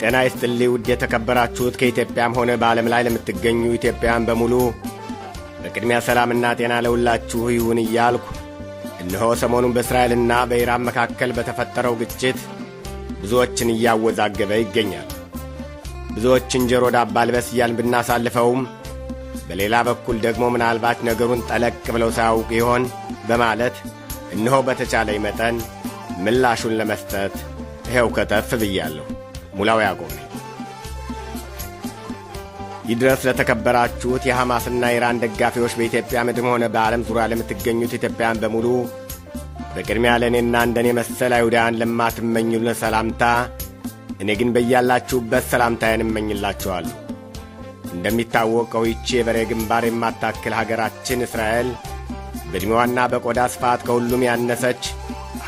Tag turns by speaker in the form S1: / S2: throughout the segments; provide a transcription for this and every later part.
S1: ጤና ይስጥልኝ ውድ የተከበራችሁት ከኢትዮጵያም ሆነ በዓለም ላይ ለምትገኙ ኢትዮጵያውያን በሙሉ በቅድሚያ ሰላምና ጤና ለሁላችሁ ይሁን እያልኩ እነሆ ሰሞኑን በእስራኤልና በኢራን መካከል በተፈጠረው ግጭት ብዙዎችን እያወዛገበ ይገኛል። ብዙዎችን ጆሮ ዳባ ልበስ እያልን ብናሳልፈውም በሌላ በኩል ደግሞ ምናልባት ነገሩን ጠለቅ ብለው ሳያውቁ ይሆን በማለት እነሆ በተቻለኝ መጠን ምላሹን ለመስጠት ይኸው ከተፍ ብያለሁ። ሙላው ያዕቆብ ነኝ። ይድረስ ለተከበራችሁት የሐማስና ኢራን ደጋፊዎች በኢትዮጵያ ምድርም ሆነ በዓለም ዙሪያ ለምትገኙት ኢትዮጵያውያን በሙሉ በቅድሚያ ለእኔና እንደኔ መሰል አይሁዳውያን ለማትመኙልን ሰላምታ እኔ ግን በያላችሁበት ሰላምታዬን እመኝላችኋለሁ። እንደሚታወቀው ይቺ የበሬ ግንባር የማታክል ሀገራችን እስራኤል በዕድሜዋና በቆዳ ስፋት ከሁሉም ያነሰች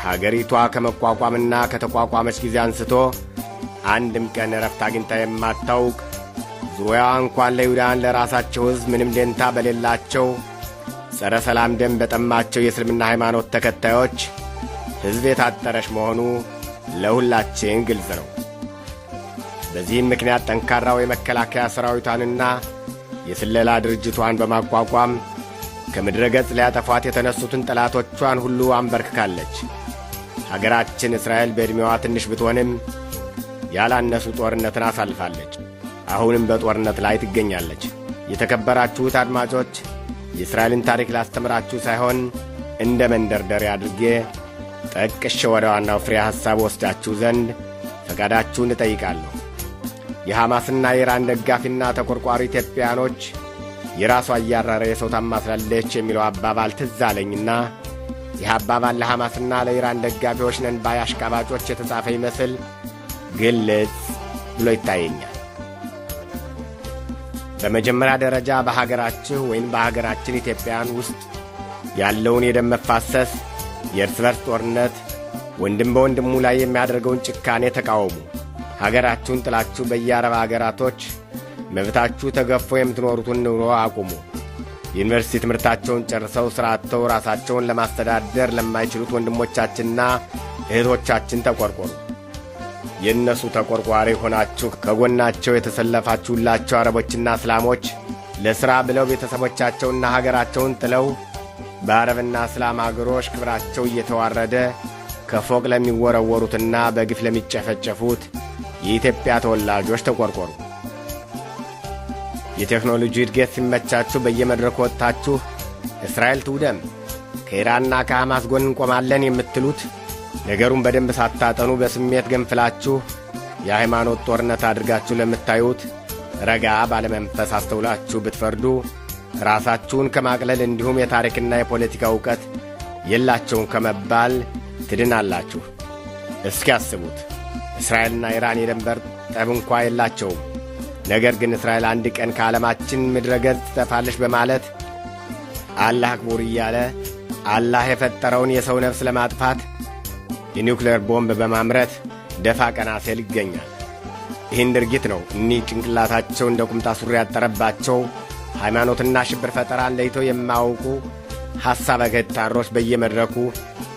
S1: ሀገሪቷ ከመቋቋምና ከተቋቋመች ጊዜ አንስቶ አንድም ቀን ረፍት አግኝታ የማታውቅ ዙሪያዋ እንኳን ለይሁዳውያን ለራሳቸው ሕዝብ ምንም ደንታ በሌላቸው ጸረ ሰላም ደም በጠማቸው የእስልምና ሃይማኖት ተከታዮች ሕዝብ የታጠረች መሆኑ ለሁላችን ግልጽ ነው። በዚህም ምክንያት ጠንካራው የመከላከያ ሠራዊቷንና የስለላ ድርጅቷን በማቋቋም ከምድረ ገጽ ሊያጠፏት የተነሱትን ጠላቶቿን ሁሉ አንበርክካለች። ሀገራችን እስራኤል በዕድሜዋ ትንሽ ብትሆንም ያላነሱ ጦርነትን አሳልፋለች። አሁንም በጦርነት ላይ ትገኛለች። የተከበራችሁት አድማጮች የእስራኤልን ታሪክ ላስተምራችሁ ሳይሆን እንደ መንደርደሪያ አድርጌ ጠቅሼ ወደ ዋናው ፍሬ ሐሳብ ወስዳችሁ ዘንድ ፈቃዳችሁን እጠይቃለሁ። የሐማስና የኢራን ደጋፊና ተቆርቋሪ ኢትዮጵያኖች የራሷ እያረረ የሰው ታማስላለች የሚለው አባባል ትዝ አለኝና ይህ አባባል ለሐማስና ለኢራን ደጋፊዎች ነን ባይ አሽቃባጮች የተጻፈ ይመስል ግልጽ ብሎ ይታየኛል። በመጀመሪያ ደረጃ በሀገራችሁ ወይም በሀገራችን ኢትዮጵያን ውስጥ ያለውን የደም መፋሰስ፣ የእርስ በርስ ጦርነት፣ ወንድም በወንድሙ ላይ የሚያደርገውን ጭካኔ ተቃወሙ። ሀገራችሁን ጥላችሁ በየአረብ ሀገራቶች መብታችሁ ተገፎ የምትኖሩትን ኑሮ አቁሙ። የዩኒቨርሲቲ ትምህርታቸውን ጨርሰው ሥራ አጥተው ራሳቸውን ለማስተዳደር ለማይችሉት ወንድሞቻችንና እህቶቻችን ተቆርቆሩ። የእነሱ ተቆርቋሪ ሆናችሁ ከጎናቸው የተሰለፋችሁላቸው አረቦችና እስላሞች ለሥራ ብለው ቤተሰቦቻቸውና ሀገራቸውን ጥለው በአረብና እስላም አገሮች ክብራቸው እየተዋረደ ከፎቅ ለሚወረወሩትና በግፍ ለሚጨፈጨፉት የኢትዮጵያ ተወላጆች ተቆርቆሩ። የቴክኖሎጂ እድገት ሲመቻችሁ በየመድረኩ ወጥታችሁ እስራኤል ትውደም፣ ከኢራንና ከሐማስ ጎን እንቆማለን የምትሉት ነገሩን በደንብ ሳታጠኑ በስሜት ገንፍላችሁ የሃይማኖት ጦርነት አድርጋችሁ ለምታዩት ረጋ ባለመንፈስ አስተውላችሁ ብትፈርዱ ራሳችሁን ከማቅለል እንዲሁም የታሪክና የፖለቲካ ዕውቀት የላቸውም ከመባል ትድናላችሁ። እስኪ አስቡት፣ እስራኤልና ኢራን የድንበር ጠብ እንኳ የላቸውም። ነገር ግን እስራኤል አንድ ቀን ከዓለማችን ምድረ ገጽ ትጠፋለች በማለት አላህ አክቡር እያለ አላህ የፈጠረውን የሰው ነፍስ ለማጥፋት የኒውክሌር ቦምብ በማምረት ደፋ ቀና ሲል ይገኛል። ይህን ድርጊት ነው እኒህ ጭንቅላታቸው እንደ ቁምጣ ሱሪ ያጠረባቸው ሃይማኖትና ሽብር ፈጠራን ለይተው የማያውቁ ሐሳበ ገታሮች በየመድረኩ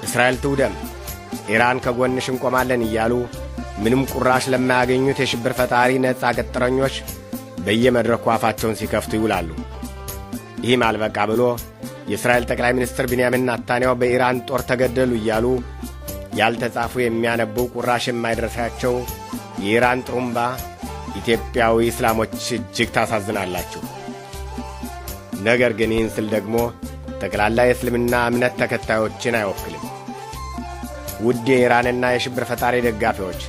S1: እስራኤል ትውደም፣ ኢራን ከጎንሽ እንቆማለን እያሉ ምንም ቁራሽ ለማያገኙት የሽብር ፈጣሪ ነጻ ቅጥረኞች በየመድረኩ አፋቸውን ሲከፍቱ ይውላሉ። ይህም አልበቃ ብሎ የእስራኤል ጠቅላይ ሚኒስትር ቢንያሚን ኔታንያሁ በኢራን ጦር ተገደሉ እያሉ ያልተጻፉ የሚያነቡ ቁራሽ የማይደርሳቸው የኢራን ጥሩምባ ኢትዮጵያዊ እስላሞች እጅግ ታሳዝናላችሁ። ነገር ግን ይህን ስል ደግሞ ጠቅላላ የእስልምና እምነት ተከታዮችን አይወክልም። ውድ የኢራንና የሽብር ፈጣሪ ደጋፊዎች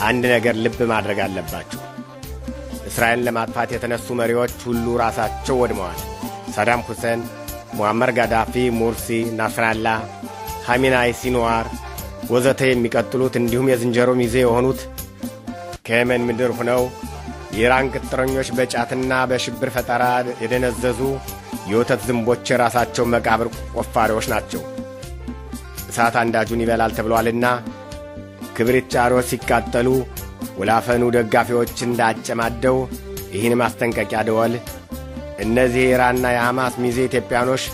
S1: አንድ ነገር ልብ ማድረግ አለባችሁ። እስራኤልን ለማጥፋት የተነሱ መሪዎች ሁሉ ራሳቸው ወድመዋል። ሳዳም ሁሴን፣ ሙአመር ጋዳፊ፣ ሙርሲ፣ ናስራላ፣ ሐሚናይ፣ ሲንዋር ወዘተ የሚቀጥሉት እንዲሁም የዝንጀሮ ሚዜ የሆኑት ከየመን ምድር ሆነው የኢራን ቅጥረኞች በጫትና በሽብር ፈጠራ የደነዘዙ የወተት ዝንቦች የራሳቸው መቃብር ቆፋሪዎች ናቸው። እሳት አንዳጁን ይበላል ተብሏልና ክብሪት ጫሮች ሲቃጠሉ ወላፈኑ ደጋፊዎች እንዳጨማደው ይህን ማስጠንቀቂያ ደወል እነዚህ የኢራንና የሐማስ ሚዜ ኢትዮጵያኖች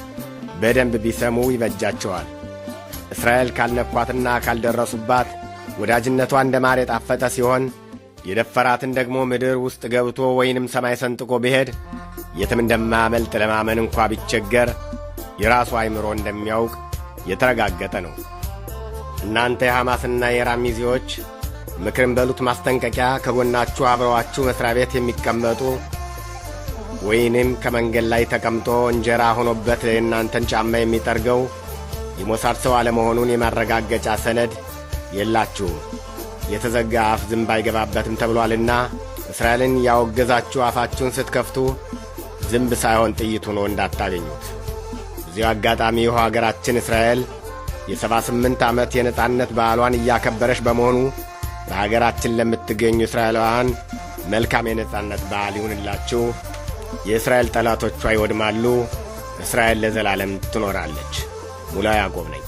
S1: በደንብ ቢሰሙ ይበጃቸዋል። እስራኤል ካልነኳትና ካልደረሱባት ወዳጅነቷ እንደ ማር የጣፈጠ ሲሆን የደፈራትን ደግሞ ምድር ውስጥ ገብቶ ወይንም ሰማይ ሰንጥቆ ቢሄድ የትም እንደማያመልጥ ለማመን እንኳ ቢቸገር የራሱ አይምሮ እንደሚያውቅ የተረጋገጠ ነው። እናንተ የሐማስና የኢራን ሚዜዎች ምክርን በሉት ማስጠንቀቂያ ከጎናችሁ አብረዋችሁ መሥሪያ ቤት የሚቀመጡ ወይንም ከመንገድ ላይ ተቀምጦ እንጀራ ሆኖበት የእናንተን ጫማ የሚጠርገው የሞሳድ ሰው አለመሆኑን የማረጋገጫ ሰነድ የላችሁም። የተዘጋ አፍ ዝንብ አይገባበትም ተብሏልና እስራኤልን ያወገዛችሁ አፋችሁን ስትከፍቱ ዝንብ ሳይሆን ጥይት ሆኖ እንዳታገኙት። በዚሁ አጋጣሚ ይኸው አገራችን እስራኤል የ78 ዓመት የነጻነት በዓሏን እያከበረች በመሆኑ በሀገራችን ለምትገኙ እስራኤላውያን መልካም የነጻነት በዓል ይሁንላችሁ። የእስራኤል ጠላቶቿ ይወድማሉ። እስራኤል ለዘላለም ትኖራለች። ሙላ ያዕቆብ ነኝ።